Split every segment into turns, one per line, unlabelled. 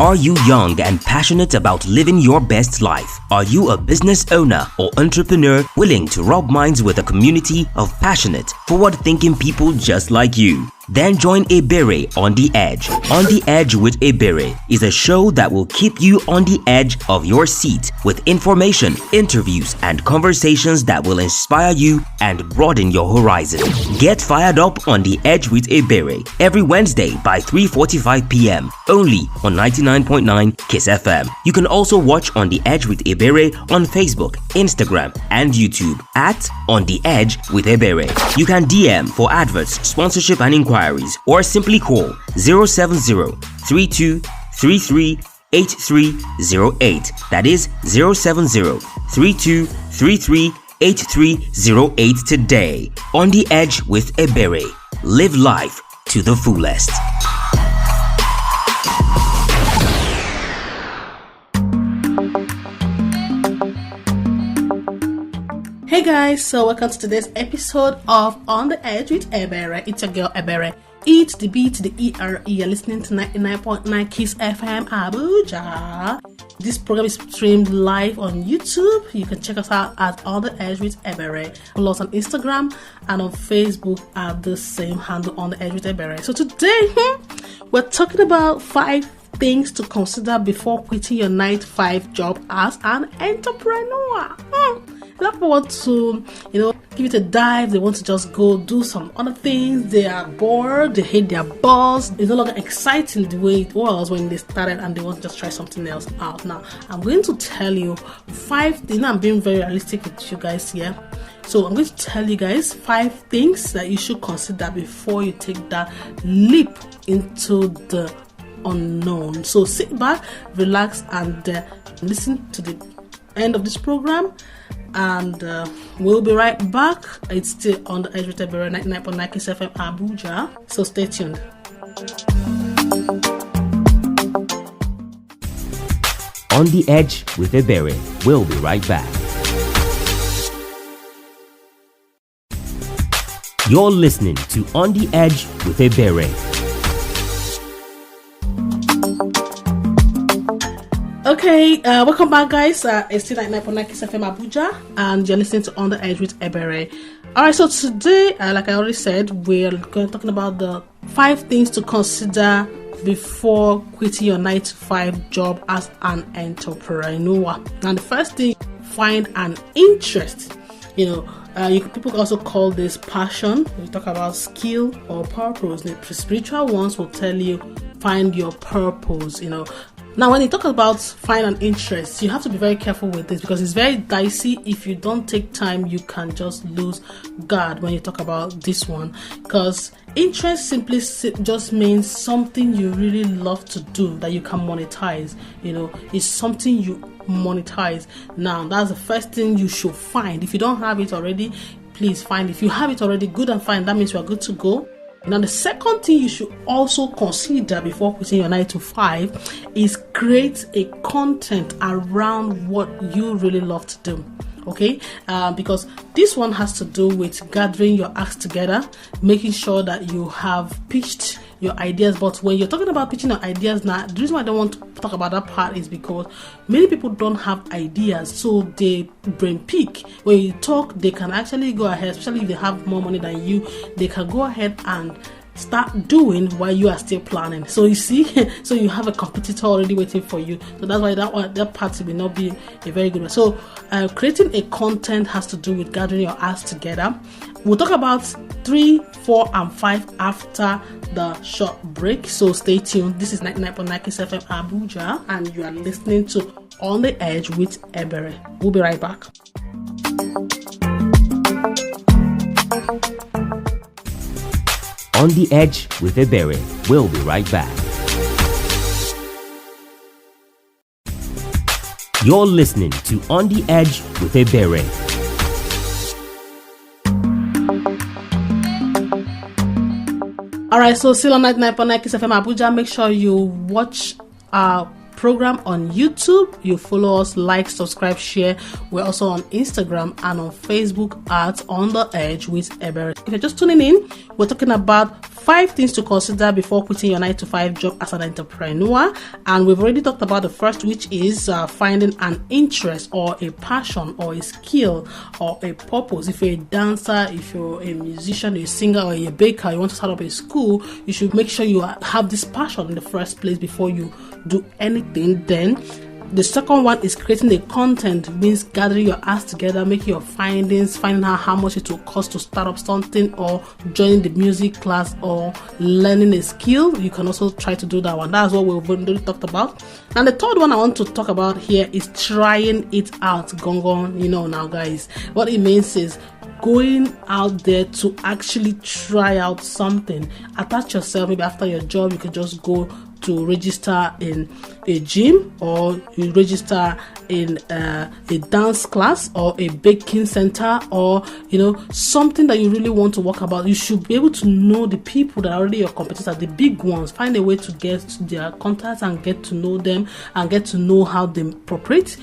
Are you young and passionate about living your best life? Are you a business owner or entrepreneur willing to rub minds with a community of passionate, forward-thinking people just like you? Then join Ebere on the Edge. On the Edge with Ebere is a show that will keep you on the edge of your seat with information, interviews, and conversations that will inspire you and broaden your horizon. Get fired up on the Edge with Ebere every Wednesday by 3:45 p.m. only on 99.9 Kiss FM. You can also watch On the Edge with Ebere on Facebook, Instagram, and YouTube at On the Edge with Ebere. You can DM for adverts, sponsorship, and inquiries, or simply call 070-3233-8308. That is 070-3233-8308 today. On the Edge with Ebere. Live life to the fullest.
Hey guys, so welcome to today's episode of On the Edge with Ebere. It's your girl Ebere. E to the B to the ERE. You're listening to 99.9 Kiss FM Abuja. This program is streamed live on YouTube. You can check us out at On the Edge with Ebere. Follow us on Instagram and on Facebook at the same handle, On the Edge with Ebere. So today, we're talking about 5 things to consider before quitting your 9-to-5 job as an entrepreneur. A lot of people want to, give it a dive. They want to just go do some other things. They are bored. They hate their boss. It's no longer exciting the way it was when they started, and they want to just try something else out. Now, I'm going to tell you 5 things. I'm being very realistic with you guys here. So I'm going to tell you guys 5 things that you should consider before you take that leap into the unknown. So sit back, relax, and listen to the end of this program, and we'll be right back. It's still On the Edge with Ebere, 99.9 Kiss FM Abuja, so stay tuned.
On the Edge with Ebere. We'll be right back. You're listening to On the Edge with Ebere.
Okay, welcome back, guys. It's still 99.9 Kiss FM Abuja, and you're listening to On the Edge with Ebere. Alright, so today, like I already said, we're talking about the 5 things to consider before quitting your 9-to-5 job as an entrepreneur. Now, the first thing, find an interest. People also call this passion. We talk about skill or purpose. The spiritual ones will tell you find your purpose. Now, when you talk about find an interest, you have to be very careful with this because it's very dicey. If you don't take time, you can just lose guard when you talk about this one. Because interest simply just means something you really love to do that you can monetize. It's something you monetize. Now, that's the first thing you should find. If you don't have it already, please find it. If you have it already, good and fine. That means you are good to go. Now, the second thing you should also consider before quitting your 9-to-5 is create a content around what you really love to do. Okay, because this one has to do with gathering your acts together, making sure that you have pitched your ideas. But when you're talking about pitching your ideas now, the reason why I don't want to talk about that part is because many people don't have ideas, so they brain peak. When you talk, they can actually go ahead, especially if they have more money than you, they can go ahead and start doing while you are still planning. So you see, so you have a competitor already waiting for you. So that's why that part will not be a very good one. So creating a content has to do with gathering your acts together. We'll talk about 3, 4, and 5 after the short break. So stay tuned. This is 99.9 Kiss FM Abuja, and you are listening to On the Edge with Ebere. We'll be right back.
On the Edge with Ebere. We'll be right back. You're listening to On the Edge with Ebere.
Alright, so still on 99.9 Kiss FM Abuja. Make sure you watch our program on YouTube. You follow us, like, subscribe, share. We're also on Instagram and on Facebook at On the Edge with Ebere. If you're just tuning in, we're talking about 5 things to consider before quitting your 9-to-5 job as an entrepreneur. And we've already talked about the first, which is finding an interest or a passion or a skill or a purpose. If you're a dancer, if you're a musician, a singer, or a baker, you want to start up a school, you should make sure you have this passion in the first place before you do anything. Then the second one is creating the content, means gathering your ass together, making your findings, finding out how much it will cost to start up something, or joining the music class, or learning a skill. You can also try to do that one. That's what we've already talked about. And the third one I want to talk about here is trying it out. Gongon, now guys, what it means is going out there to actually try out something. Attach yourself. Maybe after your job, you can just go to register in a gym, or you register in a dance class or a baking center, or something that you really want to work about. You should be able to know the people that are already your competitors, the big ones. Find a way to get their contacts and get to know them and get to know how they operate.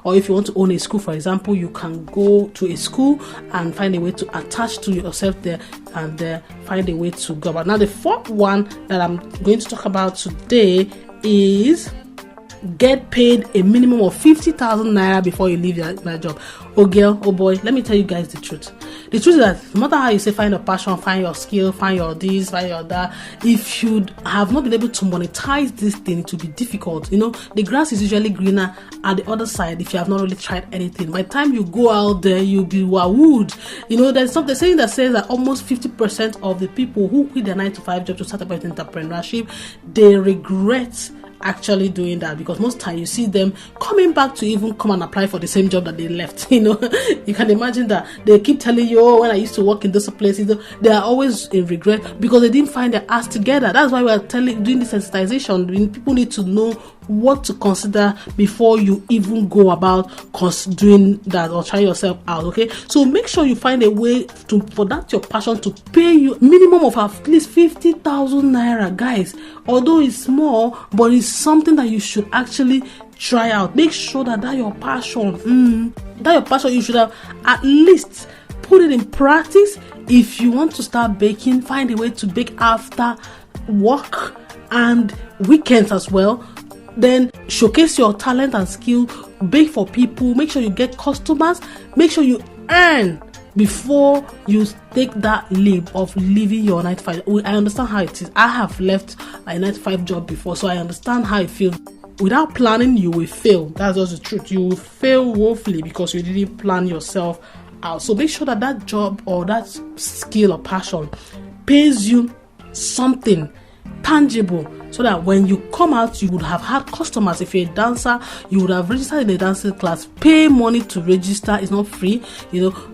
Or if you want to own a school, for example, you can go to a school and find a way to attach to yourself there and find a way to go about. Now, the fourth one that I'm going to talk about today is get paid a minimum of 50,000 naira before you leave your job. Oh girl, oh boy, let me tell you guys the truth. The truth is that no matter how you say find your passion, find your skill, find your this, find your that, if you have not been able to monetize this thing, it will be difficult. The grass is usually greener at the other side if you have not really tried anything. By the time you go out there, you'll be wowed. There's something saying that says that almost 50% of the people who quit their 9-to-5 job to start up with entrepreneurship, they regret actually doing that, because most time you see them coming back to even come and apply for the same job that they left. You can imagine that they keep telling you, when I used to work in those places, they are always in regret because they didn't find their ass together. That's why we are doing this sensitization. People need to know what to consider before you even go about doing that or try yourself out. Okay, so make sure you find a way for that your passion to pay you minimum of at least 50,000 naira, guys. Although it's small, but it's something that you should actually try out. Make sure that your passion, you should have at least put it in practice. If you want to start baking, find a way to bake after work and weekends as well. Then showcase your talent and skill, bake for people, make sure you get customers, make sure you earn before you take that leap of leaving your 9-to-5. I understand how it is. I have left a 9-to-5 job before, so I understand how it feels. Without planning, you will fail. That's just the truth. You will fail woefully because you didn't plan yourself out. So make sure that job or that skill or passion pays you something tangible, so that when you come out, you would have had customers. If you're a dancer, you would have registered in a dancing class. Pay money to register. It's not free.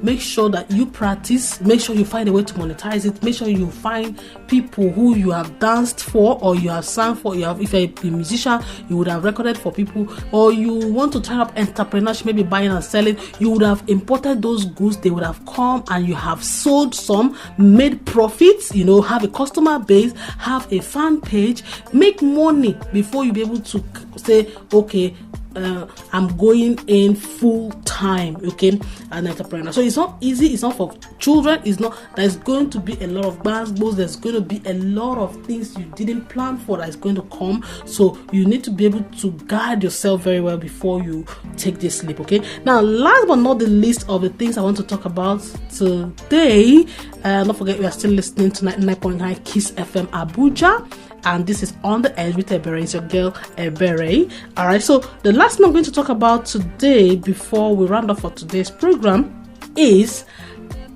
Make sure that you practice. Make sure you find a way to monetize it. Make sure you find people who you have danced for or you have sang for. If you're a musician, you would have recorded for people, or you want to try up entrepreneurship, maybe buying and selling. You would have imported those goods. They would have come and you have sold some, made profits. Have a customer base, have a fan page. Make money before you be able to say, okay, I'm going in full time, okay, an entrepreneur. So it's not easy. It's not for children. It's not. There's going to be a lot of basketballs. There's going to be a lot of things you didn't plan for that is going to come. So you need to be able to guide yourself very well before you take this leap. Okay. Now, last but not the least of the things I want to talk about today. Don't forget, we are still listening to 99.9 Kiss FM Abuja. And this is On the Edge with Ebere. It's your girl Ebere. Alright, so the last thing I'm going to talk about today before we round off for today's program is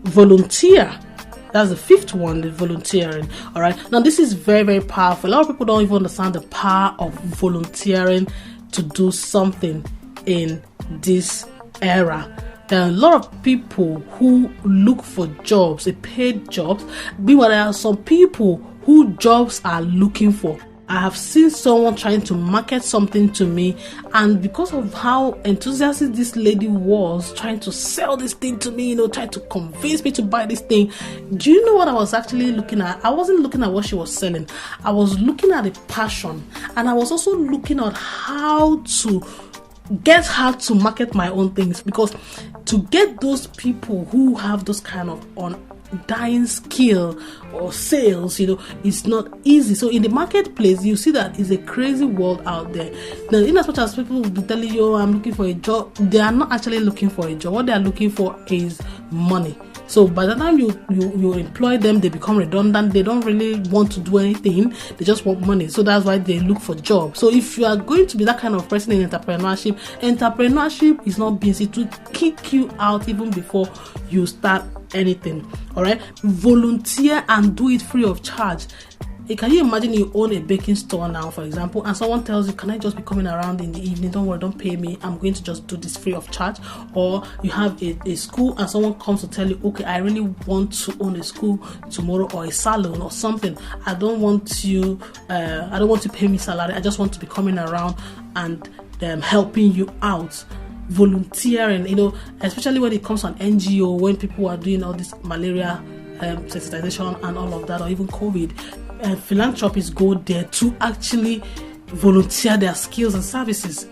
volunteer. That's the fifth one, the volunteering. Alright, now this is very, very powerful. A lot of people don't even understand the power of volunteering to do something in this era. There are a lot of people who look for jobs, paid jobs. Meanwhile, there are some people who jobs are looking for. I have seen someone trying to market something to me, and because of how enthusiastic this lady was trying to sell this thing to me, trying to convince me to buy this thing, do you know what I was actually looking at? I wasn't looking at what she was selling. I was looking at the passion, and I was also looking at how to get her to market my own things, because to get those people who have those kind of dying skill or sales, it's not easy. So in the marketplace, you see that it's a crazy world out there. Now, in as much as people will be telling you, I'm looking for a job, they are not actually looking for a job. What they are looking for is money. So by the time you employ them, they become redundant. They don't really want to do anything. They just want money. So that's why they look for jobs. So if you are going to be that kind of person in entrepreneurship is not busy to kick you out even before you start anything. All right, volunteer and do it free of charge. Can you imagine you own a baking store now, for example, and someone tells you, can I just be coming around in the evening? Don't worry, don't pay me. I'm going to just do this free of charge. Or you have a school and someone comes to tell you, okay, I really want to own a school tomorrow or a salon or something. I don't want to pay me salary. I just want to be coming around and helping you out. Volunteering, especially when it comes to an NGO, when people are doing all this malaria sensitization and all of that, or even COVID, philanthropists go there to actually volunteer their skills and services.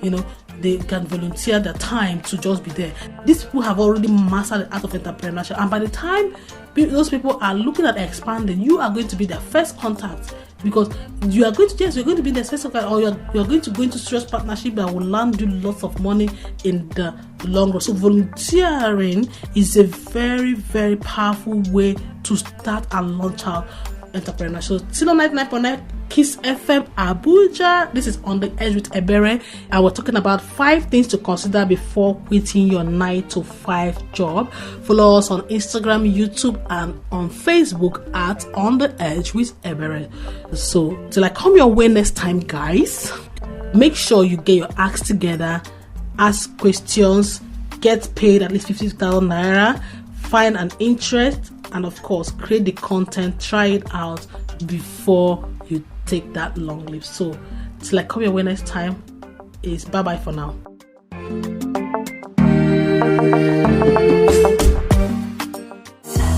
They can volunteer their time to just be there. These people have already mastered the art of entrepreneurship, and by the time those people are looking at expanding, you are going to be their first contact, because you're going to be their first contact, or you're going to go into serious partnership that will land you lots of money in the long run. So volunteering is a very, very powerful way to start and launch out entrepreneurship. So still on 99.9 Kiss FM Abuja. This is On the Edge with Ebere, and we're talking about 5 things to consider before quitting your 9-to-5 job. Follow us on Instagram, YouTube, and on Facebook at On the Edge with Ebere. So till I come your way next time, guys, make sure you get your acts together, ask questions, get paid at least 50,000 naira, find an interest, and of course create the content, try it out before you take that long leap. So till I come your way next time, is bye bye for now.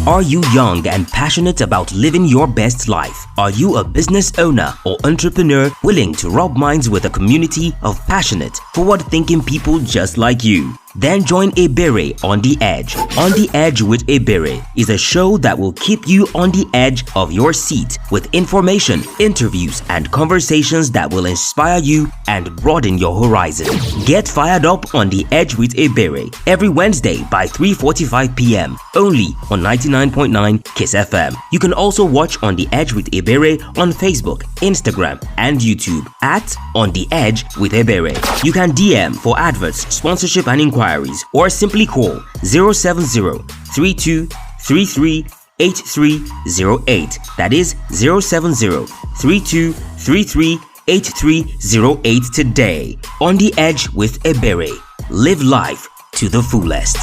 Are you young and passionate about living your best life? Are you a business owner or entrepreneur willing to rub minds with a community of passionate, forward-thinking people just like you? Then join Ebere On the Edge. On the Edge with Ebere is a show that will keep you on the edge of your seat with information, interviews, and conversations that will inspire you and broaden your horizon. Get fired up on the Edge with Ebere every Wednesday by 3:45 p.m. only on 99.9 Kiss FM. You can also watch On the Edge with Ebere on Facebook, Instagram, and YouTube at On the Edge with Ebere. You can DM for adverts, sponsorship, and inquiries, or simply call 070-3233-8308. That is 070-3233-8308 today. On the Edge with Ebere. Live life to the fullest.